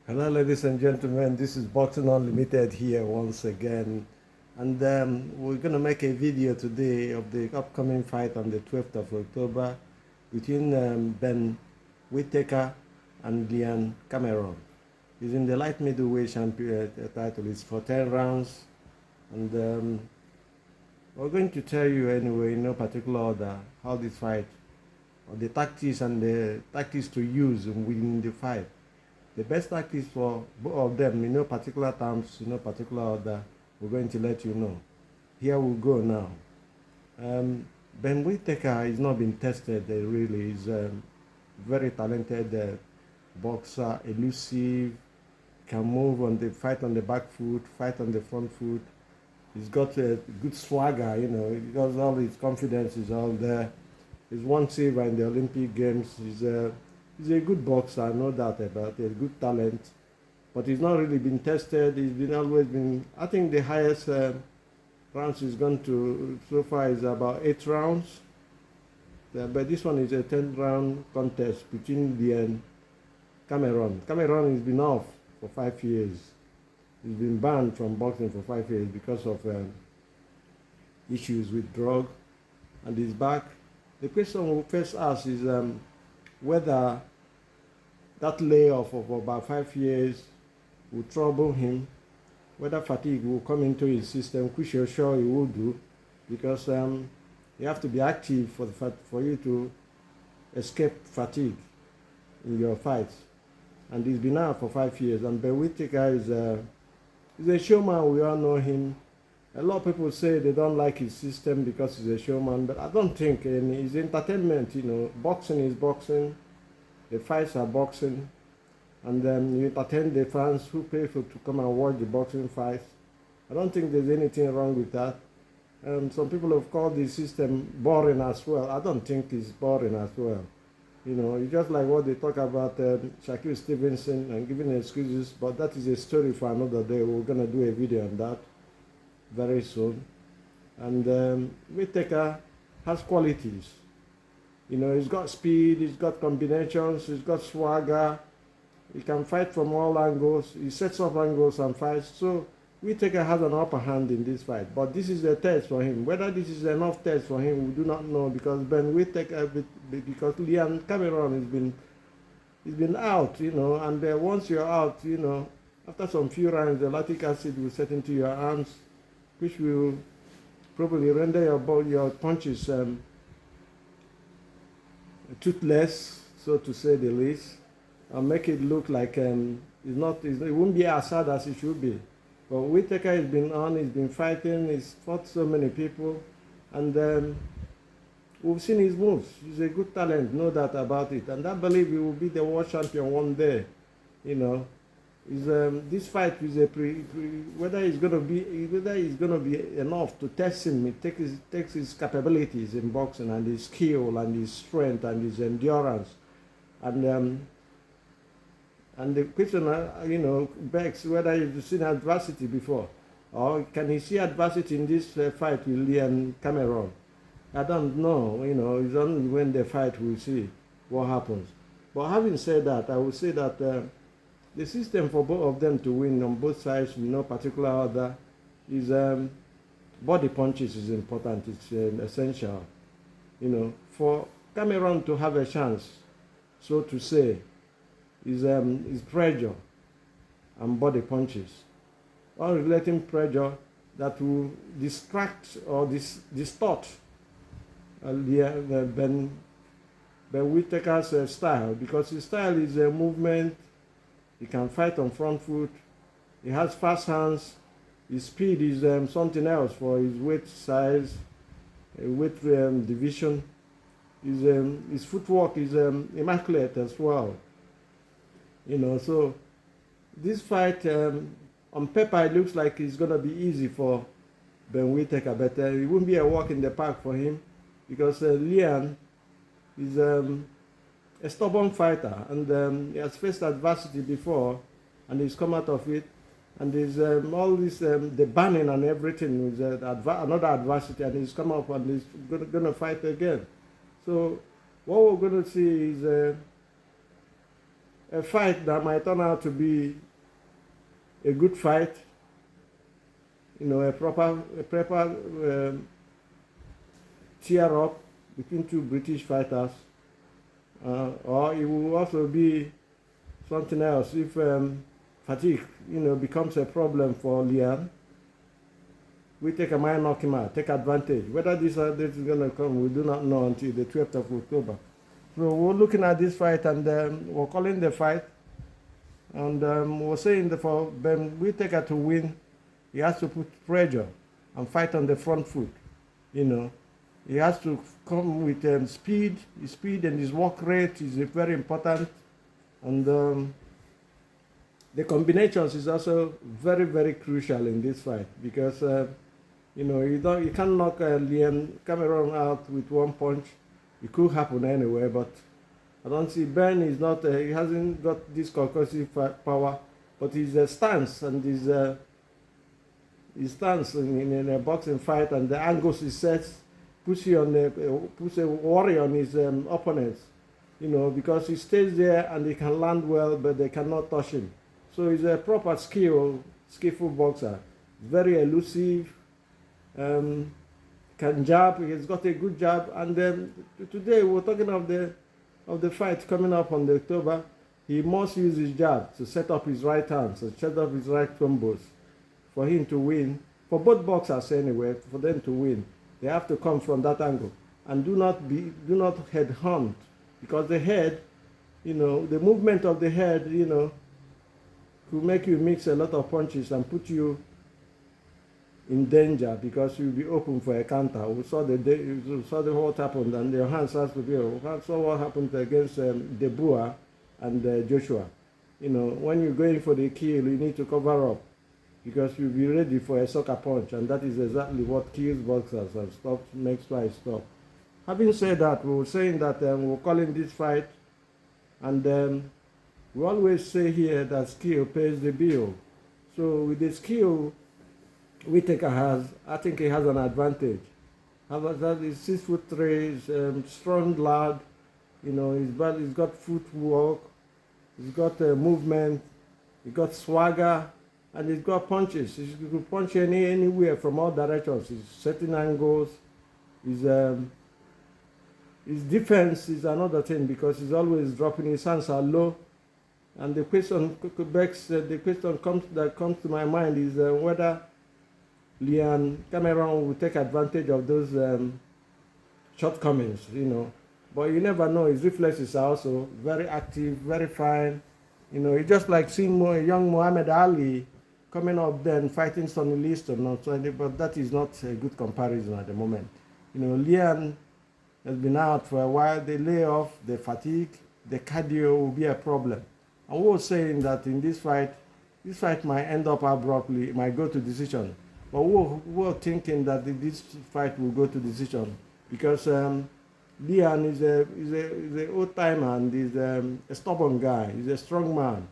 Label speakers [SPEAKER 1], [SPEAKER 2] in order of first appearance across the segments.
[SPEAKER 1] Hello, ladies and gentlemen. This is Boxing Unlimited here once again. And we're going to make a video today of the upcoming fight on the 12th of October between Ben Whittaker and Liam Cameron. He's in the light middleweight champion title. It's for 10 rounds. And we're going to tell you anyway, in no particular order, how this fight, or the tactics and the tactics to use in winning the fight. The best tactics for both of them, in no particular terms, in no particular order, we're going to let you know. Here we go now. Ben Whittaker has not been tested really. He's a very talented boxer, elusive, can move on the fight on the back foot, fight on the front foot. He's got a good swagger, because all his confidence is all there. He's won silver in the Olympic Games. He's a good boxer, no doubt about it, good talent. But he's not really been tested. He's always been, I think the highest rounds he's gone to so far is about 8 rounds. But this one is a 10-round contest between the Cameron. Cameron has been off for 5 years. He's been banned from boxing for 5 years because of issues with drug, and he's back. The question we first ask is whether that layoff of about 5 years will trouble him, whether fatigue will come into his system, which you're sure he will do, because you have to be active for you to escape fatigue in your fights. And he's been out for 5 years. And Ben Whittaker is a showman. We all know him. A lot of people say they don't like his system because he's a showman, but I don't think. And his entertainment, boxing is boxing. The fights are boxing, and then you entertain the fans who pay to come and watch the boxing fights. I don't think there's anything wrong with that. Some people have called the system boring as well. I don't think it's boring as well. It's just like what they talk about Shaquille Stevenson and giving excuses, but that is a story for another day. We're going to do a video on that very soon. And Whittaker has qualities. He's got speed, he's got combinations, he's got swagger. He can fight from all angles. He sets up angles and fights. So Whittaker has an upper hand in this fight. But this is a test for him. Whether this is enough test for him, we do not know, because Ben Whittaker, because Liam Cameron he's been out, and once you're out, after some few rounds, the lactic acid will set into your arms, which will probably render your punches toothless, so to say the least, and make it look like it won't be as sad as it should be. But Whittaker has been on, he's been fighting, he's fought so many people, and we've seen his moves. He's a good talent, no doubt about it. And I believe he will be the world champion one day. This fight is whether it's going to be enough to test him. It takes his capabilities in boxing and his skill and his strength and his endurance, and the question begs whether you've seen adversity before, or can he see adversity in this fight with Liam Cameron. I don't know. It's only when they fight we'll see what happens. But having said that, I would say that the system for both of them to win on both sides, in no particular order, is body punches is important. It's essential. For Cameron to have a chance, so to say, is pressure and body punches. Unrelating pressure that will distract or distort Ben Whittaker's style, because his style is a movement. He can fight on front foot. He has fast hands. His speed is something else for his weight size, weight division. His footwork is immaculate as well. So this fight, on paper, it looks like it's going to be easy for Ben Whittaker, but it won't be a walk in the park for him, because Liam is a stubborn fighter, and he has faced adversity before, and he's come out of it. And there's all this, the banning and everything is another adversity, and he's come up and he's going to fight again. So what we're going to see is a fight that might turn out to be a good fight, a proper tear up between two British fighters, or it will also be something else if fatigue, becomes a problem for Liam. Whittaker might knock him out, take advantage. Whether this is going to come, we do not know until the 12th of October. So we're looking at this fight, and we're calling the fight, and we're saying that for Ben Whittaker to win, he has to put pressure and fight on the front foot. He has to come with speed. His speed and his work rate is very important, and the combinations is also very, very crucial in this fight, because you can't knock Liam Cameron out with one punch. It could happen anyway, but I don't see Ben is not. He hasn't got this concussive power, but his stance and his stance in a boxing fight and the angles he sets puts a worry on his opponents. Because he stays there and he can land well, but they cannot touch him. So he's a proper skillful boxer. Very elusive. Can jab. He's got a good jab. And then today we're talking of the fight coming up on the October. He must use his jab to set up his right hands, to set up his right combos for him to win. For both boxers anyway, for them to win, they have to come from that angle and do not head hunt, because the head, the movement of the head, could make you mix a lot of punches and put you in danger, because you'll be open for a counter. We saw what happened, and your hands has to be. We saw what happened against De Boer and Joshua. When you're going for the kill, you need to cover up, because you'll be ready for a sucker punch, and that is exactly what kills boxers and makes fights stop. Having said that, we were saying that we're calling this fight, and we always say here that skill pays the bill. So with the skill Whittaker has, I think he has an advantage. He's 6'3", he's strong lad, he's got footwork, he's got movement, he's got swagger, and he's got punches. He can punch anywhere from all directions. He's setting angles. His defense is another thing, because he's always dropping. His hands are low. And the question comes to my mind is whether Liam Cameron will take advantage of those shortcomings, But you never know. His reflexes are also very active, very fine. It's just like seeing young Muhammad Ali coming up then fighting Sonny Liston, but that is not a good comparison at the moment. Liam has been out for a while. The layoff, the fatigue, the cardio will be a problem. And we were saying that in this fight might end up abruptly, it might go to decision. But we were thinking that this fight will go to decision, because Liam is a old timer, and he's a stubborn guy. He's a strong man.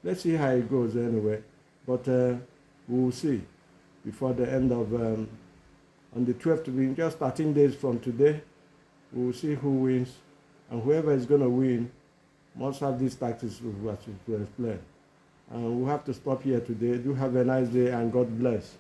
[SPEAKER 1] Let's see how it goes anyway. But we will see before the end of on the 12th, just 13 days from today. We will see who wins, and whoever is going to win must have these tactics to explain. And we'll have to stop here today. Do have a nice day, and God bless.